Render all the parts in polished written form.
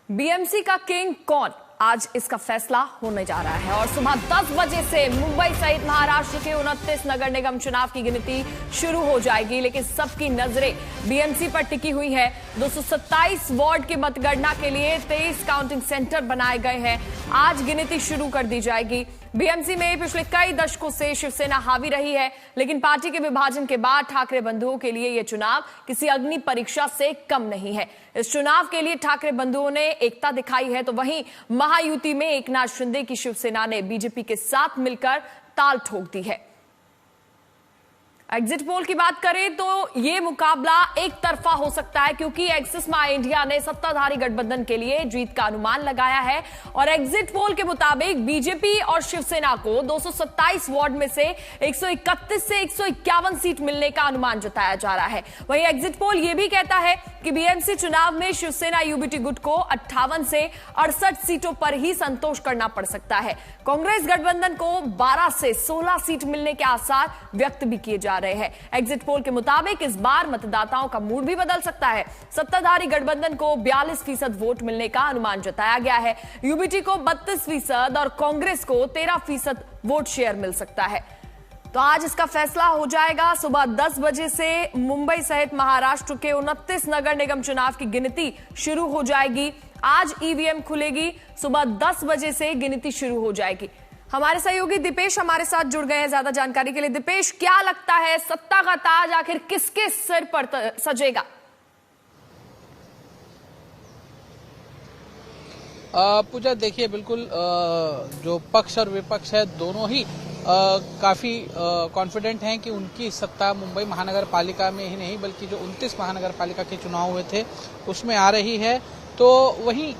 BMC का king कौन, आज इसका फैसला होने जा रहा है। और सुबह 10 बजे से मुंबई सहित महाराष्ट्र के 29 नगर निगम चुनाव की गिनती शुरू हो जाएगी, लेकिन सबकी नजरें बीएमसी पर टिकी हुई है। 227 वार्ड की मतगणना के लिए 23 काउंटिंग सेंटर बनाए गए हैं। आज गिनती शुरू कर दी जाएगी। बीएमसी में पिछले कई दशकों से शिवसेना हावी रही है, लेकिन पार्टी के विभाजन के बाद ठाकरे बंधुओं के लिए यह चुनाव किसी अग्नि परीक्षा से कम नहीं है। इस चुनाव के लिए ठाकरे बंधुओं ने एकता दिखाई है, तो वहीं महायुति में एकनाथ शिंदे की शिवसेना ने बीजेपी के साथ मिलकर ताल ठोक दी है। एग्जिट पोल की बात करें तो यह मुकाबला एक तरफा हो सकता है, क्योंकि एक्सिस माई इंडिया ने सत्ताधारी गठबंधन के लिए जीत का अनुमान लगाया है। और एग्जिट पोल के मुताबिक बीजेपी और शिवसेना को 227 वार्ड में से 131 से 151 सीट मिलने का अनुमान जताया जा रहा है। वहीं एग्जिट पोल यह भी कहता है कि बीएमसी चुनाव में शिवसेना यूबीटी गुट को 58 से 68 सीटों पर ही संतोष करना पड़ सकता है। कांग्रेस गठबंधन को 12 से 16 सीट मिलने के आसार व्यक्त भी किए जा रहे हैं। एग्जिट पोल के मुताबिक इस बार मतदाताओं का मूड भी बदल सकता है। सत्ताधारी गठबंधन को 42% वोट मिलने का अनुमान जताया गया है। यूबीटी को 32% और कांग्रेस को 13% वोट शेयर मिल सकता है। तो आज इसका फैसला हो जाएगा। सुबह 10 बजे से मुंबई सहित महाराष्ट्र के 29 नगर निगम चुनाव की गिनती शुरू हो जाएगी। आज ईवीएम खुलेगी। सुबह 10 बजे से गिनती शुरू हो जाएगी। हमारे सहयोगी दीपेश हमारे साथ जुड़ गए हैं ज्यादा जानकारी के लिए। दीपेश, क्या लगता है सत्ता का ताज आखिर किसके सिर पर सजेगा? पूजा, देखिए, बिल्कुल जो पक्ष और विपक्ष है दोनों ही काफी कॉन्फिडेंट हैं कि उनकी सत्ता मुंबई महानगर पालिका में ही नहीं बल्कि जो 29 महानगर पालिका के चुनाव हुए थे उसमें आ रही है। तो वहीं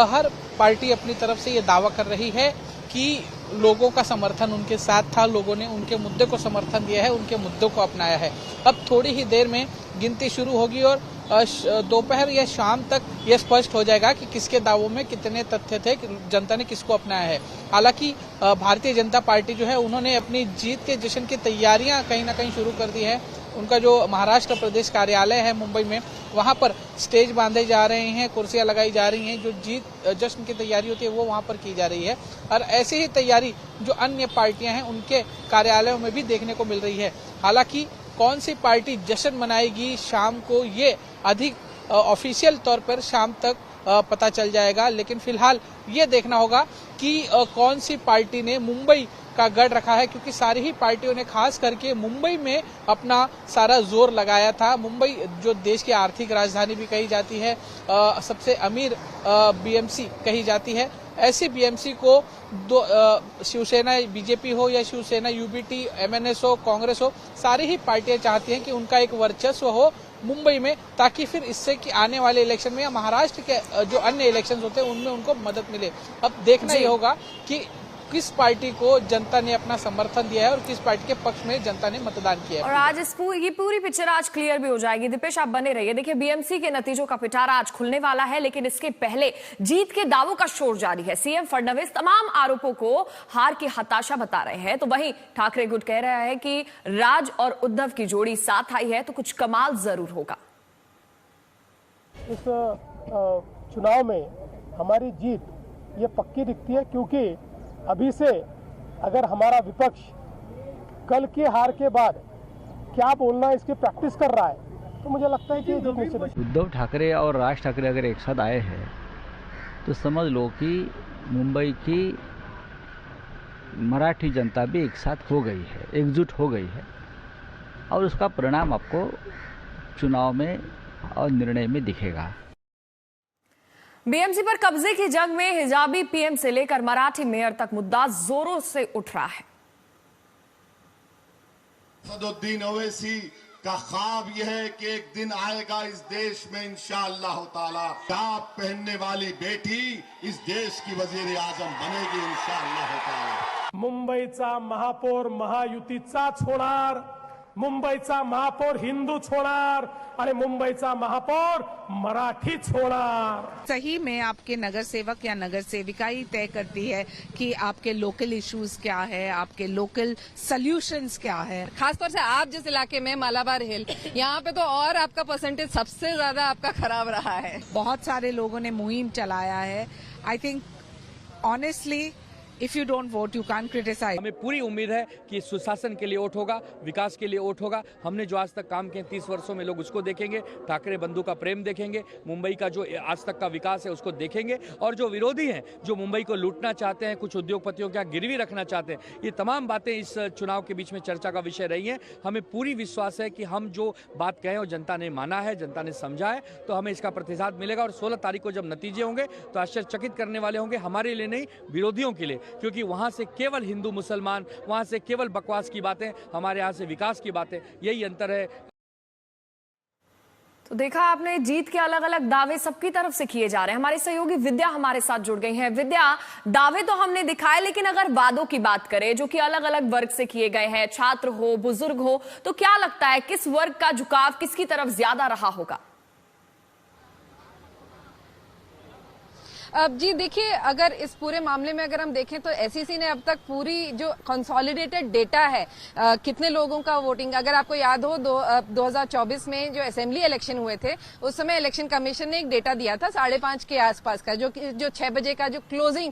हर पार्टी अपनी तरफ से ये दावा कर रही है कि लोगों का समर्थन उनके साथ था, लोगों ने उनके मुद्दे को समर्थन दिया है, उनके मुद्दों को अपनाया है। अब थोड़ी ही देर में गिनती शुरू होगी और दोपहर या शाम तक यह स्पष्ट हो जाएगा कि किसके दावों में कितने तथ्य थे, जनता ने किसको अपनाया है। हालांकि भारतीय जनता पार्टी जो है उन्होंने अपनी जीत के जश्न की तैयारियां कहीं ना कहीं शुरू कर दी है। उनका जो महाराष्ट्र प्रदेश कार्यालय है मुंबई में, वहां पर स्टेज बांधे जा रहे हैं, कुर्सियां लगाई जा रही हैं। जो जीत जश्न की तैयारी होती है वो वहां पर की जा रही है। और ऐसी ही तैयारी जो अन्य पार्टियां हैं उनके कार्यालयों में भी देखने को मिल रही है। हालांकि कौन सी पार्टी जश्न मनाएगी शाम को, ये अधिक ऑफिशियल तौर पर शाम तक पता चल जाएगा। लेकिन फिलहाल ये देखना होगा कि कौन सी पार्टी ने मुंबई का गढ़ रखा है, क्योंकि सारी ही पार्टियों ने खास करके मुंबई में अपना सारा जोर लगाया था। मुंबई जो देश की आर्थिक राजधानी भी कही जाती है, सबसे अमीर बीएमसी कही जाती है। ऐसी बीएमसी को शिवसेना बीजेपी हो या शिवसेना यूबीटी एमएनएस हो, कांग्रेस हो, सारी ही पार्टियां चाहती हैं कि उनका एक वर्चस्व हो मुंबई में, ताकि फिर इससे कि आने वाले इलेक्शन में या महाराष्ट्र के जो अन्य इलेक्शंस होते हैं उनमें उनको मदद मिले। अब देखना ही होगा कि किस पार्टी को जनता ने अपना समर्थन दिया है और किस पार्टी के पक्ष में जनता ने मतदान किया है। और आज ये पूरी पिक्चर आज क्लियर भी हो जाएगी। दीपेश, आप बने रहिए। देखिए, बीएमसी के नतीजों का पिटारा आज खुलने वाला है, लेकिन इसके पहले जीत के दावों का शोर जारी है। सीएम फडणवीस तमाम आरोपों को हार की हताशा बता रहे हैं, तो वहीं ठाकरे गुट कह रहा है कि राज और उद्धव की जोड़ी साथ आई है तो कुछ कमाल जरूर होगा। इस चुनाव में हमारी जीत ये पक्की दिखती है, क्योंकि अभी से अगर हमारा विपक्ष कल की हार के बाद क्या बोलना है इसकी प्रैक्टिस कर रहा है, तो मुझे लगता है कि उद्धव ठाकरे और राज ठाकरे अगर एक साथ आए हैं तो समझ लो कि मुंबई की मराठी जनता भी एक साथ हो गई है, एकजुट हो गई है। और उसका परिणाम आपको चुनाव में और निर्णय में दिखेगा। बीएमसी पर कब्जे की जंग में हिजाबी पीएम से लेकर मराठी मेयर तक मुद्दा जोरों से उठ रहा है। असदुद्दीन ओवैसी का ख्वाब यह है कि एक दिन आएगा इस देश में इंशाअल्लाह ताला हिजाब पहनने वाली बेटी इस देश की वजीर आजम बनेगी इंशाअल्लाह ताला। मुंबईचा महापौर महायुतीचाच होणार, मुंबईचा महापौर हिंदूच होणार आणि मुंबईचा महापौर मराठीच होणार। सही में आपके नगर सेवक या नगर सेविका ही तय करती है कि आपके लोकल इश्यूज क्या है, आपके लोकल सॉल्यूशंस क्या है। खासतौर से आप जिस इलाके में मालाबार हिल, यहाँ पे तो और आपका परसेंटेज सबसे ज्यादा आपका खराब रहा है। बहुत सारे लोगों ने मुहिम चलाया है। I think honestly if you don't vote you can criticise. हमें पूरी उम्मीद है कि सुशासन के लिए वोट होगा, विकास के लिए वोट होगा। हमने जो आज तक काम किए 30 वर्षों में लोग उसको देखेंगे, ठाकरे बंधु का प्रेम देखेंगे, मुंबई का जो आज तक का विकास है उसको देखेंगे। और जो विरोधी हैं, जो मुंबई को लूटना चाहते हैं, कुछ उद्योगपतियों का गिरवी रखना चाहते हैं, ये तमाम बातें इस चुनाव के बीच में चर्चा का विषय रही हैं। हमें पूरी विश्वास है कि हम जो बात कहें और जनता ने माना है, जनता ने समझा है, तो हमें इसका प्रतिशत मिलेगा। और 16 तारीख को जब नतीजे होंगे तो आश्चर्यचकित करने वाले होंगे, हमारे लिए नहीं, विरोधियों के लिए, क्योंकि वहां से केवल हिंदू मुसलमान, वहां से केवल बकवास की बातें, हमारे यहां से विकास की बातें, यही अंतर है। तो देखा आपने, जीत के अलग अलग दावे सबकी तरफ से किए जा रहे हैं। हमारे सहयोगी विद्या हमारे साथ जुड़ गई हैं। विद्या, दावे तो हमने दिखाए, लेकिन अगर वादों की बात करें जो कि अलग अलग वर्ग से किए गए हैं, छात्र हो, बुजुर्ग हो, तो क्या लगता है किस वर्ग का झुकाव किसकी तरफ ज्यादा रहा होगा? अब जी देखिए, अगर इस पूरे मामले में अगर हम देखें तो एसईसी ने अब तक पूरी जो कंसोलिडेटेड डेटा है, कितने लोगों का वोटिंग, अगर आपको याद हो 2024 में जो असेंबली इलेक्शन हुए थे, उस समय इलेक्शन कमीशन ने एक डेटा दिया था 5:30 के आसपास का, जो 6 बजे का जो क्लोजिंग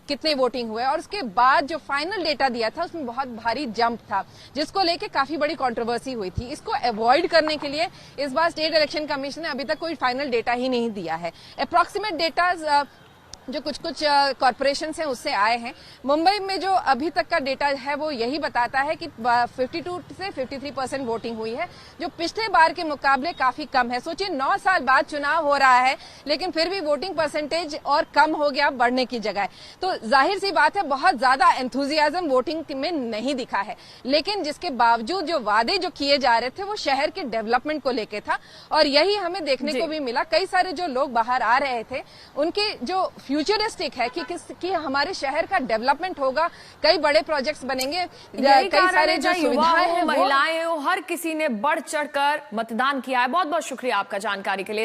कितने वोटिंग हुए, और उसके बाद जो फाइनल डेटा दिया था उसमें बहुत भारी जंप था, जिसको लेके काफी बड़ी कंट्रोवर्सी हुई थी। इसको अवॉइड करने के लिए इस बार स्टेट इलेक्शन कमीशन ने अभी तक कोई फाइनल डेटा ही नहीं दिया है। अप्रॉक्सीमेट डेटा जो कुछ कॉर्पोरेशन हैं उससे आए हैं। मुंबई में जो अभी तक का डेटा है वो यही बताता है कि 52 से 53% वोटिंग हुई है, जो पिछले बार के मुकाबले काफी कम है। सोचिए 9 साल बाद चुनाव हो रहा है, लेकिन फिर भी वोटिंग परसेंटेज और कम हो गया, बढ़ने की जगह। तो जाहिर सी बात है बहुत ज्यादा एंथुजियाज्म वोटिंग में नहीं दिखा है, लेकिन जिसके बावजूद जो वादे जो किए जा रहे थे वो शहर के डेवलपमेंट को लेके था, और यही हमें देखने को भी मिला। कई सारे जो लोग बाहर आ रहे थे उनके जो फ्यूचरिस्टिक है कि हमारे शहर का डेवलपमेंट होगा, कई बड़े प्रोजेक्ट्स बनेंगे, कई सारे जो सुविधाएं हैं, महिलाएं हो, हर किसी ने बढ़ चढ़कर मतदान किया है। बहुत बहुत शुक्रिया आपका जानकारी के लिए।